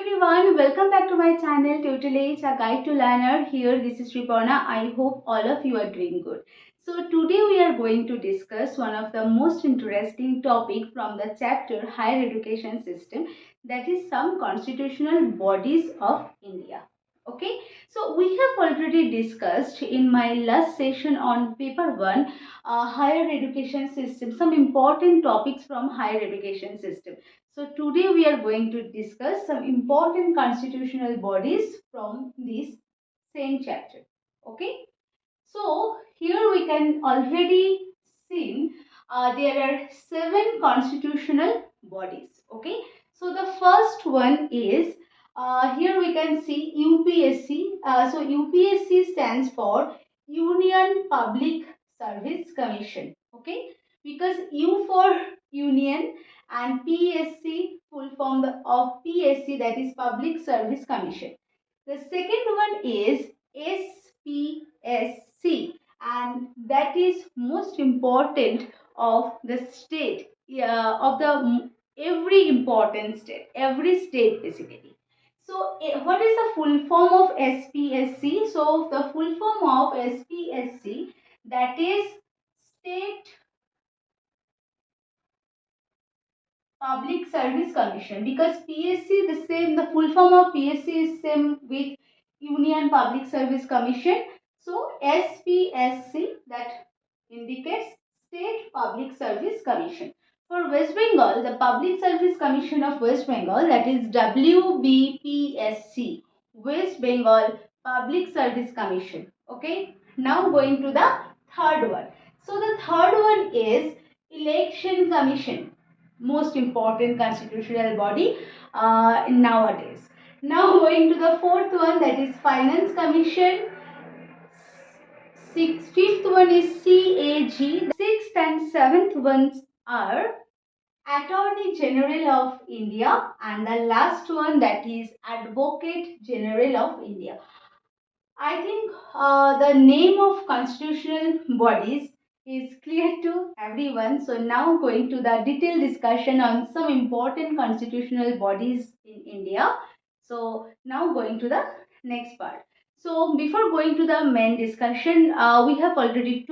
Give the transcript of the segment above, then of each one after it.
everyone, welcome back to my channel Tutelage, a guide to learner. Here, this is Sriparna. I hope all of you are doing good. So today we are going to discuss one of the most interesting topic from the chapter Higher Education System, that is some constitutional bodies of India. Okay, so we have already discussed in my last session on paper 1 higher education system, some important topics from higher education system. So today we are going to discuss some important constitutional bodies from this same chapter. Okay. So here we can already see there are 7 constitutional bodies. Okay. So the first one is here we can see UPSC. So UPSC stands for Union Public Service Commission. Okay. Because U for Union and PSC, full form of PSC, that is Public Service Commission. The second one is SPSC, and that is most important of the state, of the every important state, every state basically. So what is the full form of SPSC? So the full form of SPSC, that is State Public Service Commission, because PSC the same, the full form of PSC is same with Union Public Service Commission. So SPSC, that indicates State Public Service Commission. For West Bengal, the Public Service Commission of West Bengal, that is WBPSC, West Bengal Public Service Commission. Okay. Now going to the third one. So the third one is Election Commission, most important constitutional body nowadays. Now going to the fourth one, that is Finance Commission. Fifth one is CAG. Sixth and seventh ones are Attorney General of India, and the last one, that is Advocate General of India. I think the name of constitutional bodies is clear to everyone. So now going to the detailed discussion on some important constitutional bodies in India. So now going to the next part. So before going to the main discussion, we have already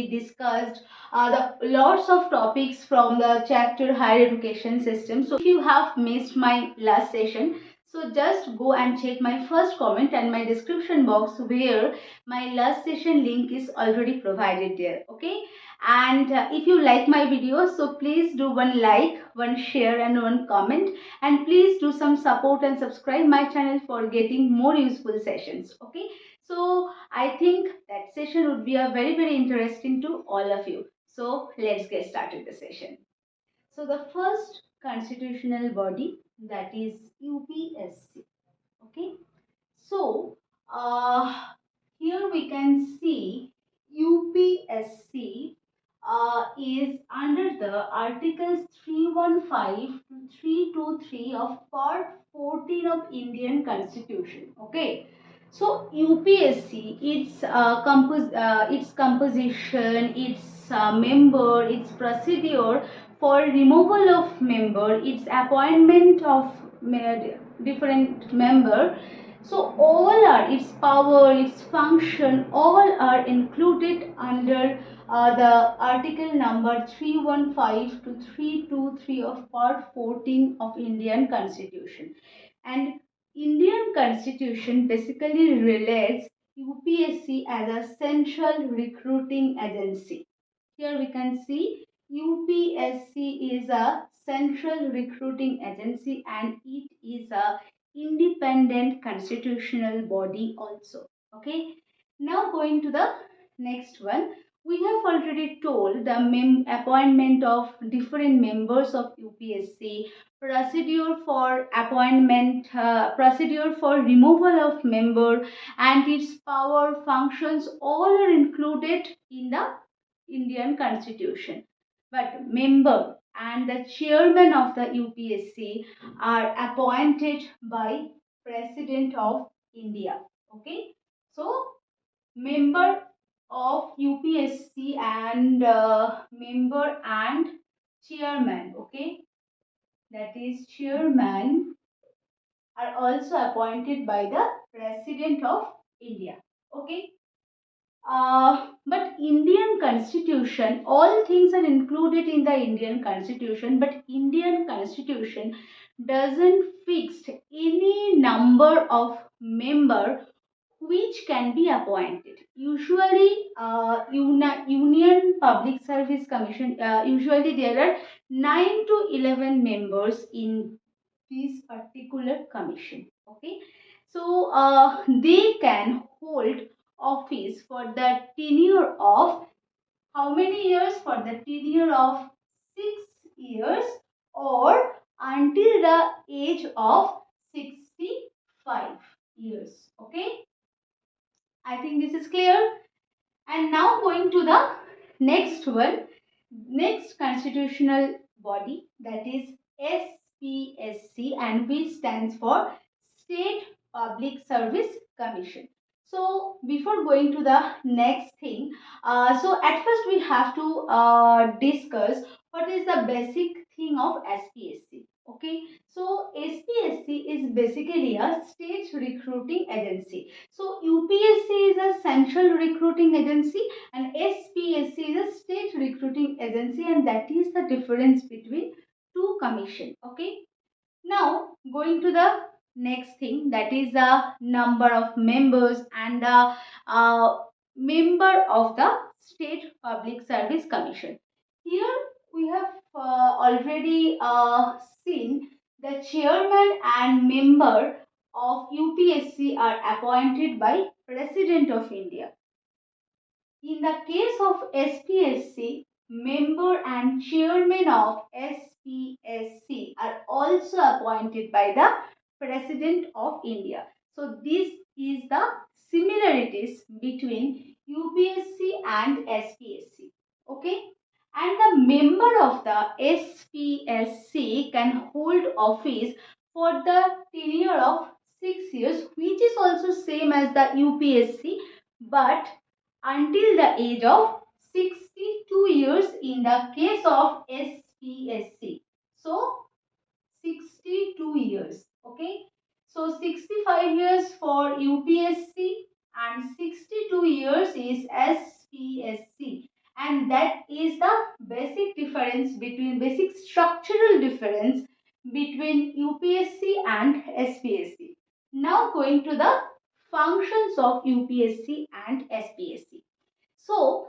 discussed the lots of topics from the chapter Higher Education System. So if you have missed my last session, so just go and check my first comment and my description box, where my last session link is already provided there. Okay. And if you like my video, so please do one like, one share and one comment, and please do some support and subscribe my channel for getting more useful sessions. Okay. So I think that session would be a very interesting to all of you. So let's get started the session. So the first constitutional body, that is UPSC. Okay. So here we can see UPSC is under the Articles 315 to 323 of Part 14 of Indian Constitution. Okay. So UPSC, its composition, its member, its procedure for removal of member, its appointment of different member. So all are its power, its function, all are included under the article number 315 to 323 of Part 14 of Indian Constitution. And Indian Constitution basically relates UPSC as a central recruiting agency. Here we can see UPSC is a central recruiting agency, and it is a independent constitutional body also. Okay. Now going to the next one, we have already told the appointment of different members of UPSC, procedure for appointment, procedure for removal of member, and its power, functions, all are included in the Indian Constitution. But member and the chairman of the UPSC are appointed by President of India. Okay. So member of UPSC and member and chairman. Okay. That is chairman are also appointed by the President of India. Okay. But Indian Constitution, all things are included in the Indian Constitution, but Indian Constitution doesn't fix any number of member which can be appointed. Usually, Union Public Service Commission, usually there are 9 to 11 members in this particular commission. Okay, so they can hold office for the tenure of how many years? For the tenure of 6 years or until the age of 65 years. Okay, I think this is clear. And now going to the next one, next constitutional body, that is SPSC, and which stands for State Public Service Commission. So before going to the next thing, so at first we have to discuss what is the basic thing of SPSC. Okay, so SPSC is basically a state recruiting agency. So UPSC is a central recruiting agency and SPSC is a state recruiting agency, and that is the difference between two commission. Okay. Now going to the next thing, that is the number of members and the member of the State Public Service Commission. Here we have already seen the chairman and member of UPSC are appointed by President of India. In the case of SPSC, member and chairman of SPSC are also appointed by the President of India. So this is the similarities between UPSC and SPSC. Okay. And the member of the SPSC can hold office for the tenure of 6 years, which is also same as the UPSC, but until the age of 62 years in the case of SPSC. So 62 years. Okay. So 65 years for UPSC and 62 years is SPSC. And that is the basic difference between, basic structural difference between UPSC and SPSC. Now going to the functions of UPSC and SPSC. So,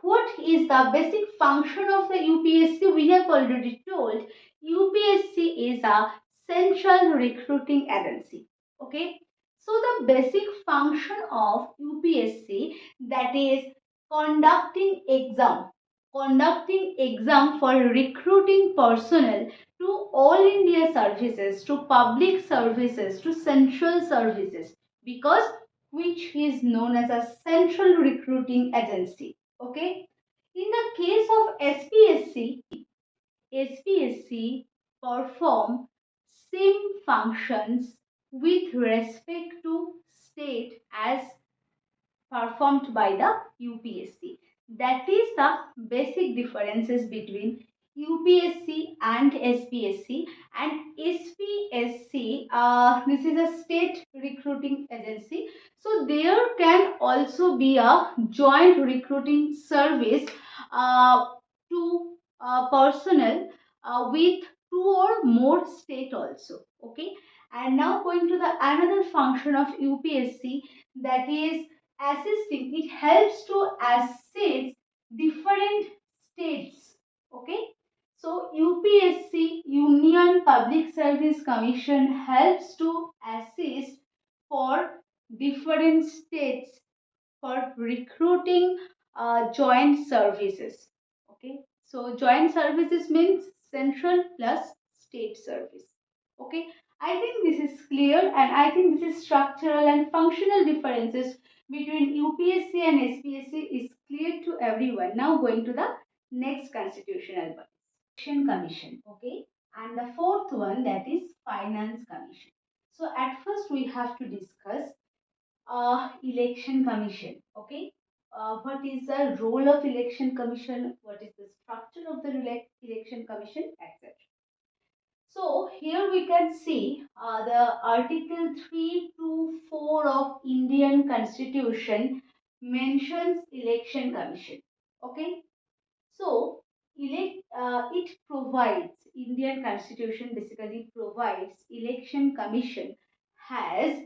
what is the basic function of the UPSC? We have already told UPSC is a central recruiting agency. Okay. So, the basic function of UPSC, that is conducting exam for recruiting personnel to all India services, to public services, to central services, because which is known as a central recruiting agency. Okay. In the case of SPSC perform same functions with respect to state as performed by the UPSC. That is the basic differences between UPSC and SPSC. And SPSC, this is a state recruiting agency. So there can also be a joint recruiting service to personnel with two or more state also. Okay. And now going to the another function of UPSC, that is assisting. It helps to assist different states. Okay. So UPSC, Union Public Service Commission, helps to assist for different states for recruiting joint services. Okay. So joint services means central plus state service. Okay. I think this is clear, and I think this is structural and functional differences between UPSC and SPSC is clear to everyone. Now going to the next constitutional body, Election Commission. Okay. And the fourth one, that is Finance Commission. So at first we have to discuss Election Commission. Okay. What is the role of Election Commission? What is the structure of the Election Commission, etc. So here we can see the Article 3 to 4 of Indian Constitution mentions Election Commission. Okay. So it provides, Indian Constitution basically provides Election Commission has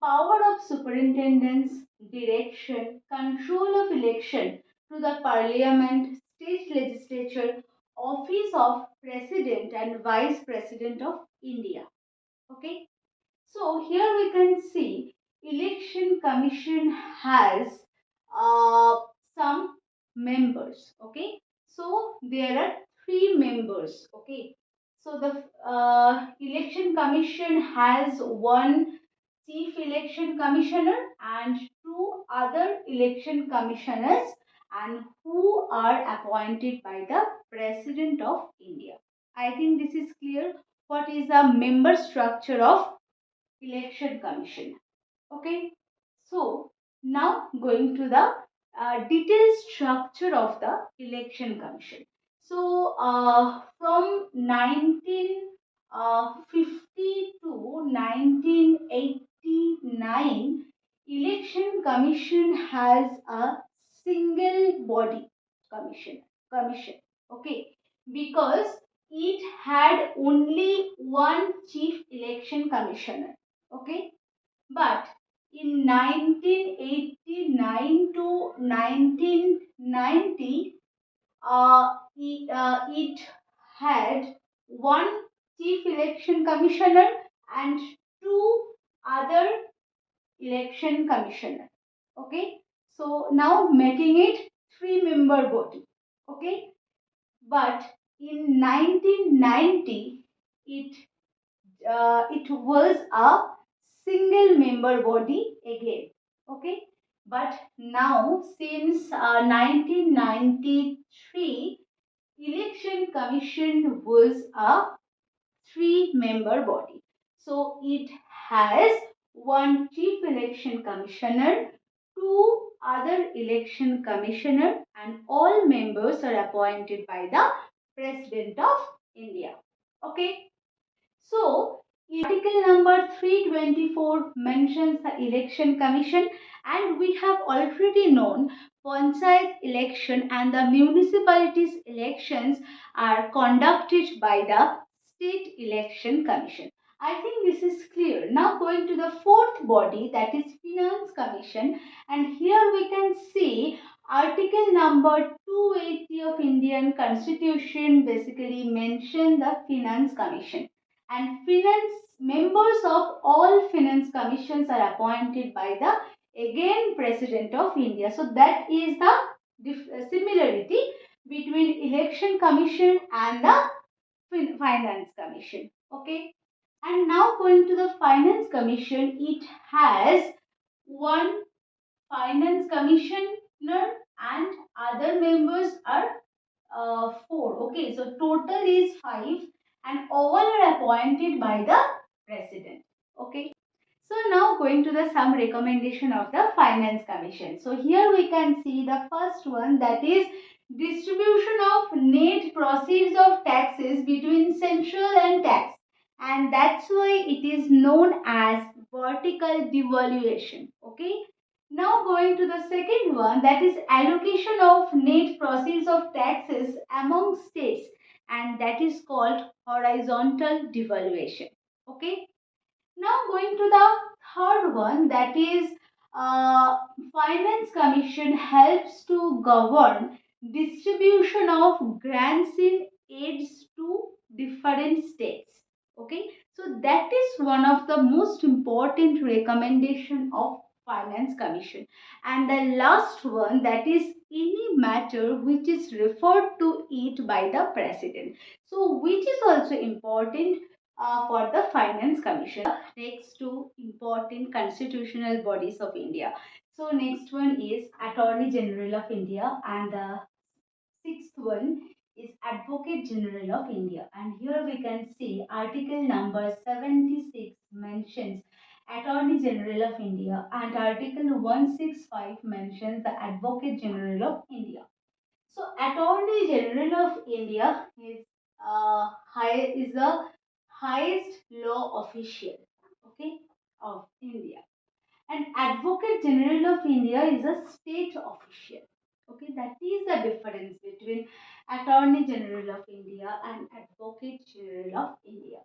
power of superintendence, direction, control of election to the parliament, state legislature, office of president and vice president of India. Okay. So here we can see election commission has uh, some members. Okay. So there are three members. Okay. So the election commission has one chief election commissioner and two other election commissioners, and who are appointed by the president of India. I think this is clear what is the member structure of election commission. Okay, so now going to the detailed structure of the election commission. So from 1950 to 1989, election commission has a single body commission. Okay, because it had only one chief election commissioner. Okay, but in 1989 to 1990, it had one chief election commissioner and two other election commissioner. Okay, so now making it three-member body. Okay, but in 1990, it was a single member body again. Okay, but now since 1993, election commission was a three-member body. So it has one chief election commissioner, two other election commissioner, and all members are appointed by the president of India. Okay, so article number 324 mentions the election commission, and we have already known panchayat election and the municipalities elections are conducted by the state election commission. I think this is clear. Now going to the fourth body, that is finance commission, and here we can see article number 280 of Indian constitution basically mention the finance commission, and finance members of all finance commissions are appointed by the again president of India. So that is the similarity between election commission and the finance commission. Okay, and now going to the finance commission, it has one finance commissioner and other members are four. Okay, so total is five, and all are appointed by the president. Okay, so now going to the some recommendation of the finance commission. So here we can see the first one, that is distribution of net proceeds of taxes between central and tax, and that's why it is known as vertical devaluation. Okay, now going to the second one, that is allocation of net proceeds of taxes among states, and that is called horizontal devaluation. Okay. Now going to the third one, that is finance commission helps to govern distribution of grants in aids to different states. Okay, so that is one of the most important recommendation of finance commission. And the last one, that is any matter which is referred to it by the president, so which is also important for the finance commission. Next two important constitutional bodies of India. So next one is Attorney General of India, and the sixth one is Advocate General of India. And here we can see article number 76 mentions Attorney General of India, and article 165 mentions the Advocate General of India. So Attorney General of India is high is the highest law official, okay, of India. And Advocate General of India is a state official. Okay, that is the difference between Attorney General of India and Advocate General of India.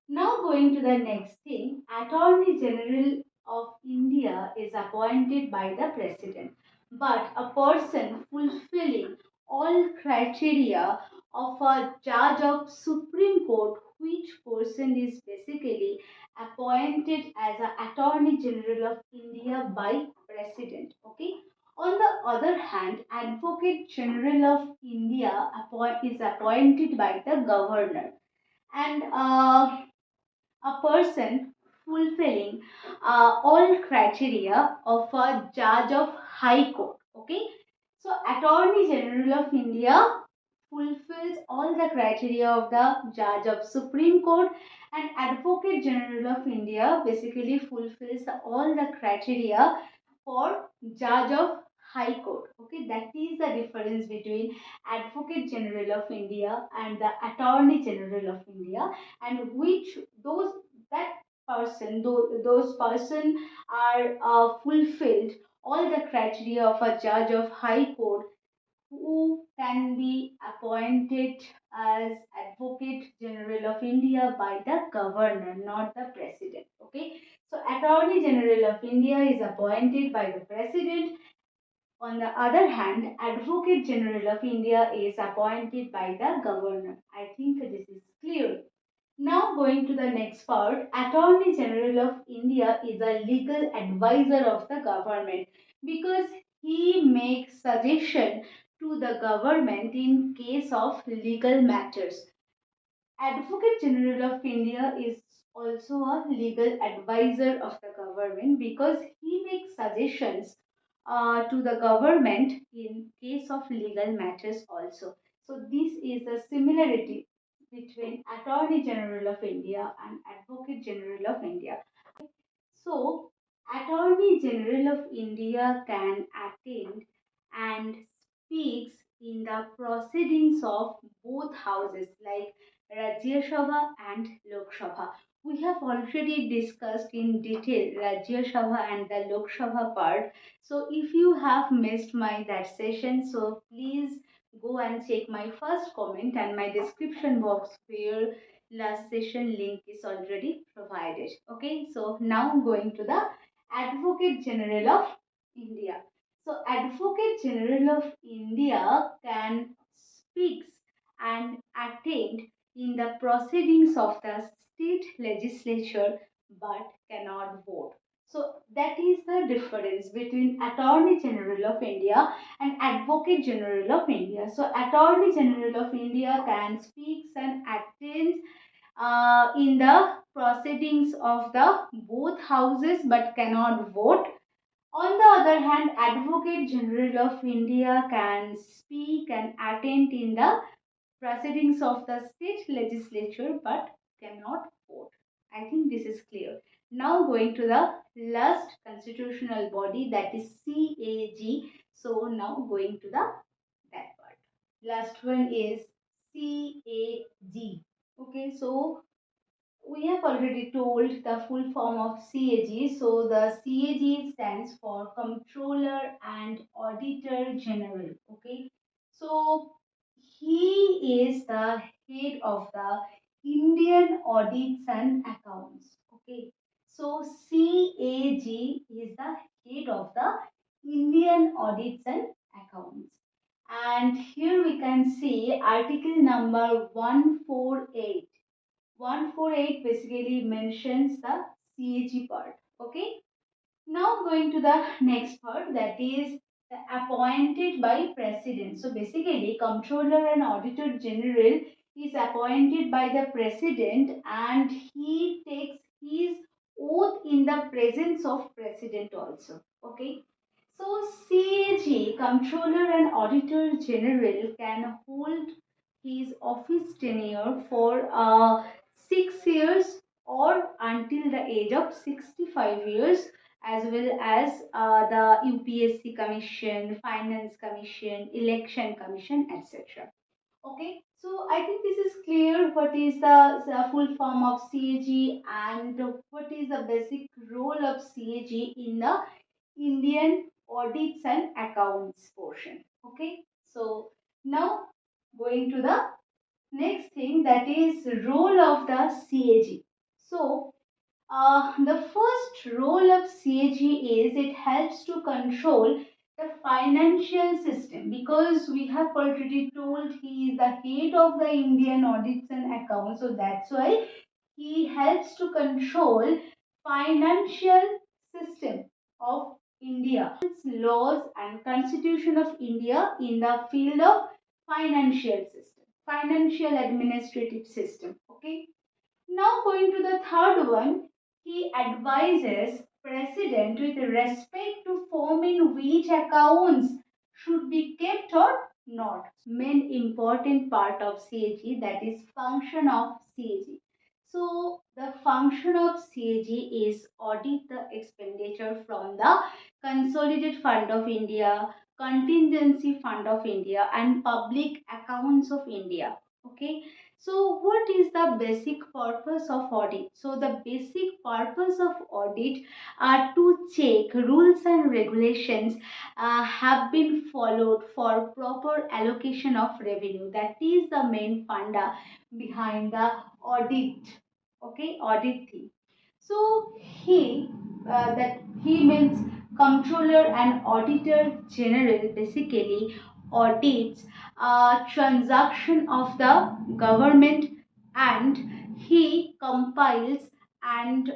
Now going to the next thing, Attorney General of India is appointed by the President, but a person fulfilling all criteria of a judge of Supreme Court, which person is basically appointed as an Attorney General of India by President. Okay. On the other hand, Advocate General of India is appointed by the Governor, and a person fulfilling all criteria of a judge of high court. Okay, so Attorney General of India fulfills all the criteria of the judge of Supreme Court, and Advocate General of India basically fulfills all the criteria for judge of high court. Okay, that is the difference between Advocate General of India and the Attorney General of India, and which that those person are fulfilled all the criteria of a judge of high court who can be appointed as Advocate General of India by the governor, not the president. Okay, so Attorney General of India is appointed by the president. On the other hand, Advocate General of India is appointed by the governor. I think this is clear. Now going to the next part, Attorney General of India is a legal advisor of the government because he makes suggestion to the government in case of legal matters. Advocate General of India is also a legal advisor of the government because he makes suggestions to the government in case of legal matters also. So this is the similarity between Attorney General of India and Advocate General of India. So, Attorney General of India can attend and speaks in the proceedings of both houses like Rajya Sabha and Lok Sabha. We have already discussed in detail Rajya Sabha and the Lok Sabha part. So if you have missed my that session, so please go and check my first comment and my description box where last session link is already provided. Okay, so now going to the Advocate General of India. So Advocate General of India can speaks and attend in the proceedings of the state legislature but cannot vote. So that is the difference between Attorney General of India and Advocate General of India. So Attorney General of India can speaks and attends in the proceedings of the both houses but cannot vote. On the other hand, Advocate General of India can speak and attend in the proceedings of the state legislature but cannot vote. I think this is clear. Now going to the last constitutional body, that is CAG. So now going to the that part. Last one is CAG. Okay, so we have already told the full form of CAG. So the CAG stands for Comptroller and Auditor General. Okay. So he is the head of the Indian Audits and Accounts. Okay. So CAG is the head of the Indian Audits and Accounts. And here we can see article number 148. 148 basically mentions the CAG part. Okay. Now going to the next part, that is the appointed by president. So basically Comptroller and Auditor General is appointed by the president and he takes his oath in the presence of president also. Okay. So CAG, Comptroller and Auditor General, can hold his office tenure for 6 years or until the age of 65 years, as well as the UPSC Commission, Finance Commission, Election Commission, etc. Okay, so I think this is clear what is the full form of CAG and what is the basic role of CAG in the Indian audits and accounts portion. Okay, so now going to the next thing, that is role of the CAG. So the first role of CAG is it helps to control the financial system, because we have already told he is the head of the Indian audits and accounts, so that's why he helps to control financial system of India, laws and constitution of India in the field of financial system, financial administrative system. Okay, now going to the third one, he advises president with respect to forming which accounts should be kept or not. Main important part of CAG, that is function of CAG. So the function of CAG is audit the expenditure from the Consolidated Fund of India, Contingency Fund of India and Public Accounts of India. Okay, so what is the basic purpose of audit? So the basic purpose of audit are to check rules and regulations have been followed for proper allocation of revenue. That is the main funda behind the audit. Okay, audit thing. So that he means controller and auditor general basically audits transaction of the government, and he compiles and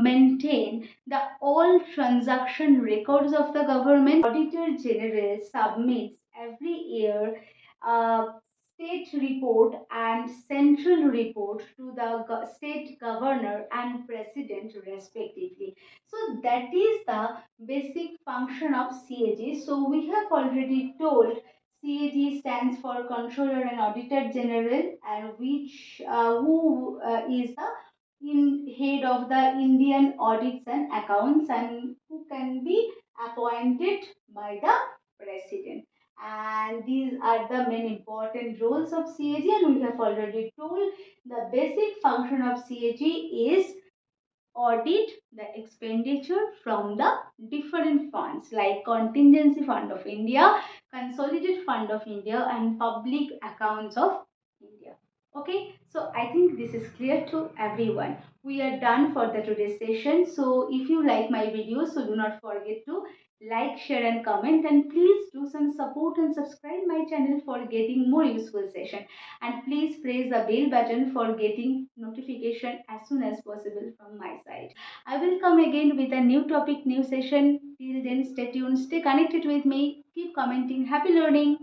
maintain the all transaction records of the government. Auditor general submits every year uh, state report and central report to the state governor and president respectively. So that is the basic function of CAG. So we have already told CAG stands for Controller and Auditor General, and which who is the head of the Indian audits and accounts, and who can be appointed by the president. And these are the main important roles of CAG, and we have already told the basic function of CAG is audit the expenditure from the different funds like Contingency Fund of India, Consolidated Fund of India and Public Accounts of India. Okay, so I think this is clear to everyone. We are done for the today's session. So if you like my video, so do not forget to like, share and comment, and please do some support and subscribe my channel for getting more useful session, and please press the bell button for getting notification as soon as possible from my side. I will come again with a new topic, new session. Till then, stay tuned, stay connected with me, keep commenting. Happy learning.